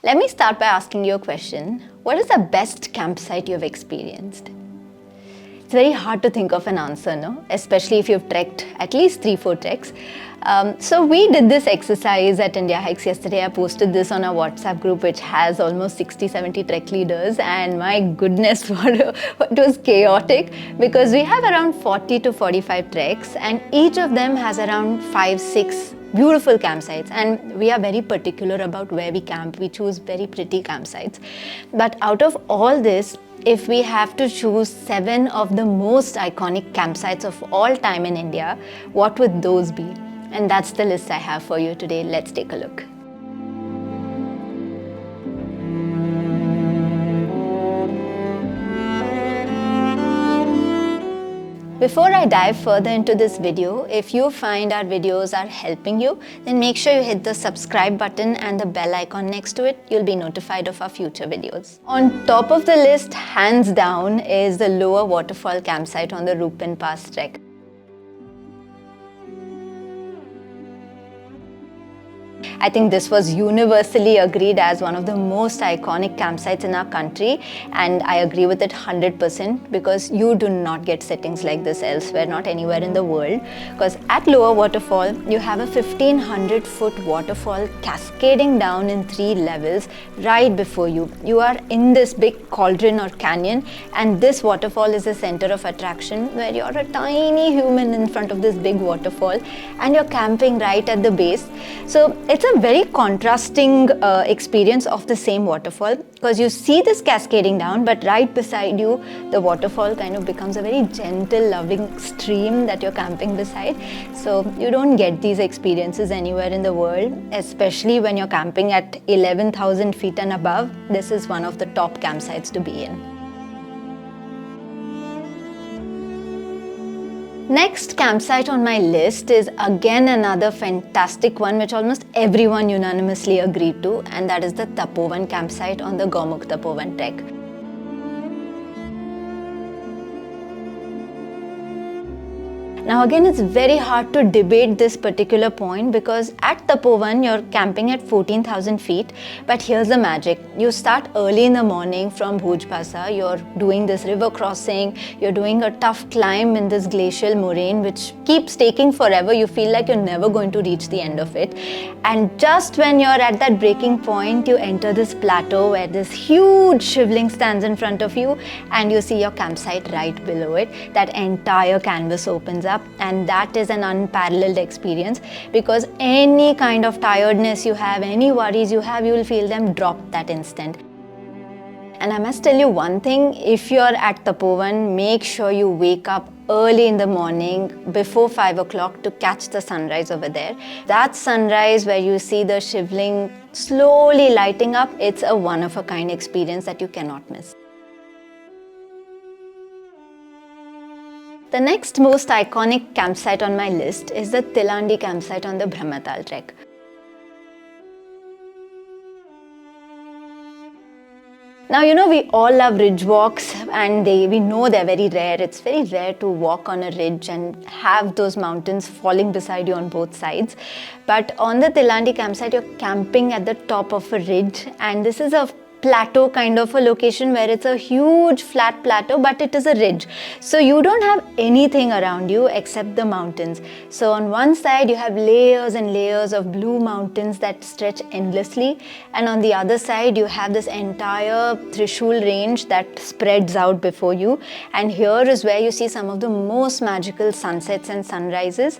Let me start by asking you a question. What is the best campsite you've experienced? It's very hard to think of an answer, no? Especially if you've trekked at least 3-4 treks. So we did this exercise at Indiahikes yesterday. I posted this on our WhatsApp group, which has almost 60-70 trek leaders, and my goodness, it was chaotic because we have around 40 to 45 treks, and each of them has around 5-6 beautiful campsites, and we are very particular about where we camp. We choose very pretty campsites. But out of all this, if we have to choose 7 of the most iconic campsites of all time in India, what would those be? And that's the list I have for you today. Let's take a look. Before I dive further into this video, if you find our videos are helping you, then make sure you hit the subscribe button and the bell icon next to it. You'll be notified of our future videos. On top of the list, hands down, is the lower waterfall campsite on the Rupin Pass trek. I think this was universally agreed as one of the most iconic campsites in our country, and I agree with it 100% because you do not get settings like this elsewhere, not anywhere in the world. Because at Lower Waterfall, you have a 1500-foot waterfall cascading down in 3 levels right before you. You are in this big cauldron or canyon, and this waterfall is the center of attraction where you're a tiny human in front of this big waterfall and you're camping right at the base. So it's a very contrasting experience of the same waterfall because you see this cascading down, but right beside you, the waterfall kind of becomes a very gentle, loving stream that you're camping beside. So you don't get these experiences anywhere in the world, especially when you're camping at 11,000 feet and above. This is one of the top campsites to be in. Next campsite on my list is again another fantastic one which almost everyone unanimously agreed to, and that is the Tapovan campsite on the Gomukh Tapovan trek. Now again, it's very hard to debate this particular point because at Tapovan, you're camping at 14,000 feet. But here's the magic. You start early in the morning from Bhujpasa. You're doing this river crossing. You're doing a tough climb in this glacial moraine, which keeps taking forever. You feel like you're never going to reach the end of it. And just when you're at that breaking point, you enter this plateau where this huge Shivling stands in front of you and you see your campsite right below it. That entire canvas opens up. And that is an unparalleled experience because any kind of tiredness you have, any worries you have, you will feel them drop that instant. And I must tell you one thing, if you're at Tapovan, make sure you wake up early in the morning before 5 o'clock to catch the sunrise over there. That sunrise where you see the Shivling slowly lighting up, it's a one-of-a-kind experience that you cannot miss. The next most iconic campsite on my list is the Tilandi campsite on the Brahmatal trek. Now, we all love ridge walks and we know they're very rare. It's very rare to walk on a ridge and have those mountains falling beside you on both sides. But on the Tilandi campsite, you're camping at the top of a ridge, and this is a plateau kind of a location where it's a huge flat plateau, but it is a ridge. So you don't have anything around you except the mountains. So on one side you have layers and layers of blue mountains that stretch endlessly, and on the other side you have this entire Trishul range that spreads out before you. And here is where you see some of the most magical sunsets and sunrises.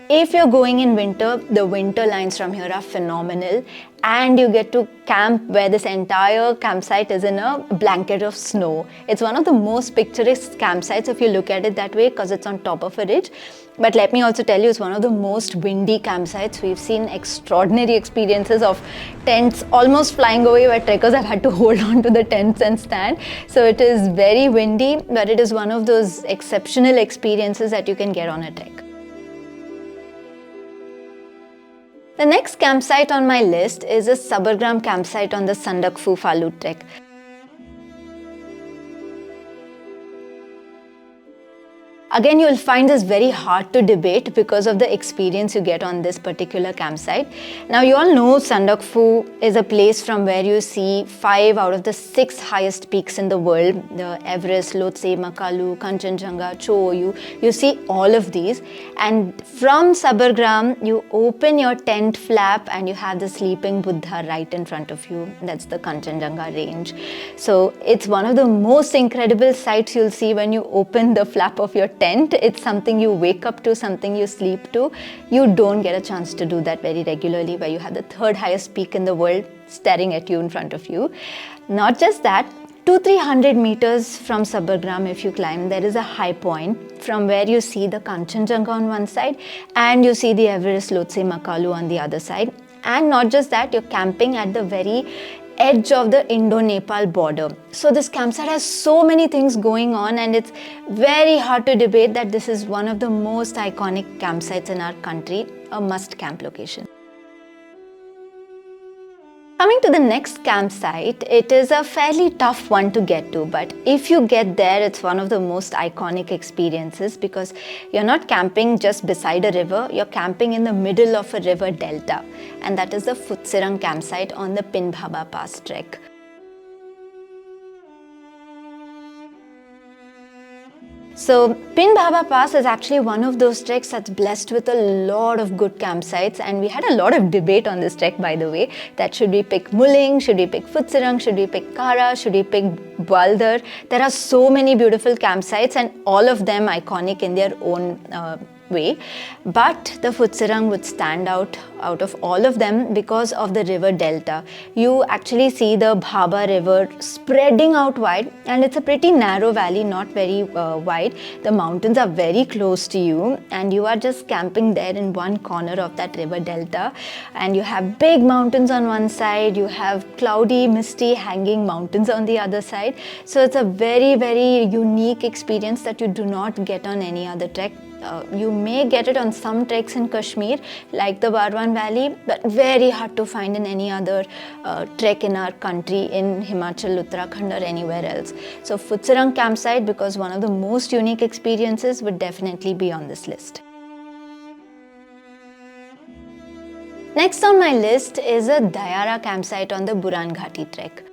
If you're going in winter, the winter lines from here are phenomenal, and you get to camp where this entire campsite is in a blanket of snow. It's one of the most picturesque campsites if you look at it that way because it's on top of a ridge. But let me also tell you, it's one of the most windy campsites. We've seen extraordinary experiences of tents almost flying away where trekkers have had to hold on to the tents and stand. So it is very windy, but it is one of those exceptional experiences that you can get on a trek. The next campsite on my list is a Sabargram campsite on the Sandakphu Falut trek. Again, you'll find this very hard to debate because of the experience you get on this particular campsite. Now, you all know Sandakphu is a place from where you see 5 out of the 6 highest peaks in the world, the Everest, Lhotse, Makalu, Kanchenjunga, Cho-Oyu. You see all of these, and from Sabargram, you open your tent flap and you have the sleeping Buddha right in front of you. That's the Kanchenjunga range. So it's one of the most incredible sights you'll see when you open the flap of your tent. It's something you wake up to, something you sleep to. You don't get a chance to do that very regularly, where you have the 3rd highest peak in the world staring at you in front of you. Not just that, 200-300 meters from Sabargram, if you climb, there is a high point from where you see the Kanchenjunga on one side and you see the Everest, Lhotse, Makalu on the other side. And not just that, you're camping at the very edge of the Indo-Nepal border. So this campsite has so many things going on, and it's very hard to debate that this is one of the most iconic campsites in our country, a must camp location. Coming to the next campsite, it is a fairly tough one to get to, but if you get there, it's one of the most iconic experiences because you're not camping just beside a river, you're camping in the middle of a river delta, and that is the Phutsirang campsite on the Pandopara Pass trek. So Pandopara Pass is actually one of those treks that's blessed with a lot of good campsites, and we had a lot of debate on this trek, by the way, that should we pick Muling, should we pick Phutsirang, should we pick Kara, should we pick Baldar. There are so many beautiful campsites and all of them iconic in their own way, but the Phutsirang would stand out of all of them because of the river delta. You actually see the Bhaba river spreading out wide, and it's a pretty narrow valley, not very wide. The mountains are very close to you and you are just camping there in one corner of that river delta, and you have big mountains on one side, you have cloudy, misty, hanging mountains on the other side. So it's a very, very unique experience that you do not get on any other trek. You may get it on some treks in Kashmir, like the Barwan Valley, but very hard to find in any other trek in our country, in Himachal, Uttarakhand or anywhere else. So Phutsirang campsite, because one of the most unique experiences, would definitely be on this list. Next on my list is a Dayara campsite on the Buran Ghati trek.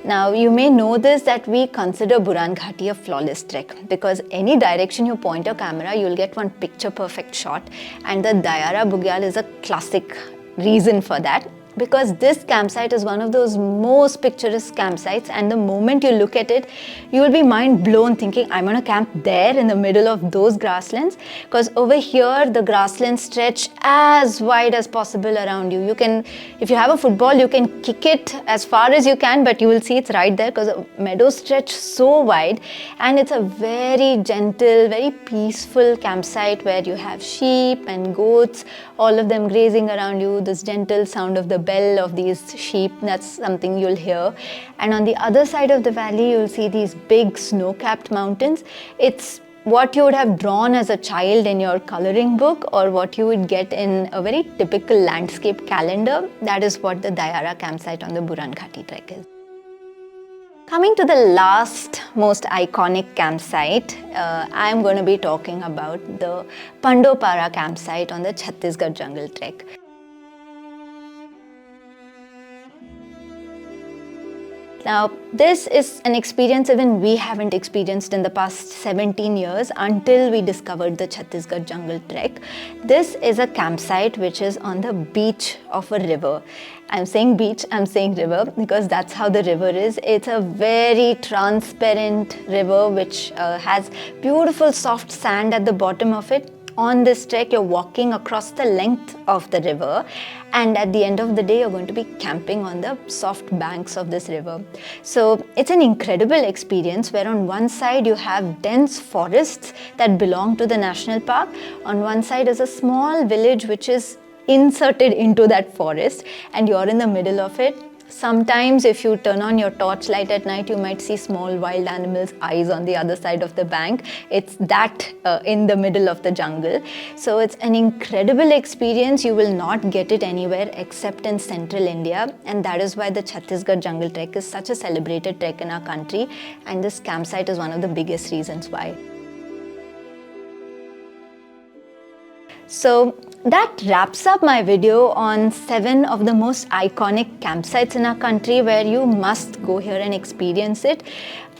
Now, you may know this, that we consider Buran Ghati a flawless trek because any direction you point your camera, you'll get one picture perfect shot, and the Dayara Bugyal is a classic reason for that. Because this campsite is one of those most picturesque campsites, and the moment you look at it, you will be mind blown thinking, I'm going to camp there in the middle of those grasslands, because over here the grasslands stretch as wide as possible around you. You can, if you have a football, you can kick it as far as you can, but you will see it's right there because the meadows stretch so wide, and it's a very gentle, very peaceful campsite where you have sheep and goats, all of them grazing around you, this gentle sound of the bell of these sheep, that's something you'll hear. And on the other side of the valley, you'll see these big snow-capped mountains. It's what you would have drawn as a child in your coloring book, or what you would get in a very typical landscape calendar. That is what the Dayara campsite on the Buran Ghati trek is. Coming to the last most iconic campsite, I'm going to be talking about the Pandopara campsite on the Chhattisgarh jungle trek. Now, this is an experience even we haven't experienced in the past 17 years until we discovered the Chhattisgarh jungle trek. This is a campsite which is on the beach of a river. I'm saying beach, I'm saying river because that's how the river is. It's a very transparent river which has beautiful soft sand at the bottom of it. On this trek, you're walking across the length of the river, and at the end of the day, you're going to be camping on the soft banks of this river. So it's an incredible experience where on one side you have dense forests that belong to the national park. On one side is a small village which is inserted into that forest, and you're in the middle of it. Sometimes if you turn on your torchlight at night, you might see small wild animals' eyes on the other side of the bank. It's that in the middle of the jungle. So it's an incredible experience. You will not get it anywhere except in central India, and that is why the Chhattisgarh Jungle Trek is such a celebrated trek in our country, and this campsite is one of the biggest reasons why. So that wraps up my video on 7 of the most iconic campsites in our country where you must go here and experience it.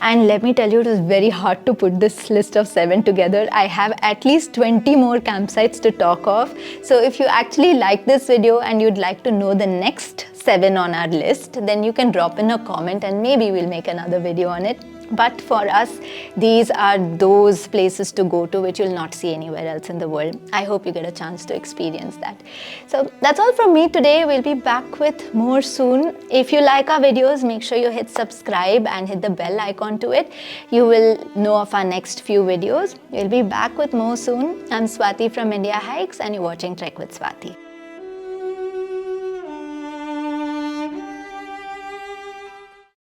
And let me tell you, it was very hard to put this list of 7 together. I have at least 20 more campsites to talk of. So if you actually like this video and you'd like to know the next 7 on our list, then you can drop in a comment and maybe we'll make another video on it. But for us, these are those places to go to which you'll not see anywhere else in the world. I hope you get a chance to experience that. So that's all from me today. We'll be back with more soon. If you like our videos, make sure you hit subscribe and hit the bell icon to it. You will know of our next few videos. We'll be back with more soon. I'm Swathi from Indiahikes and you're watching Trek with Swathi.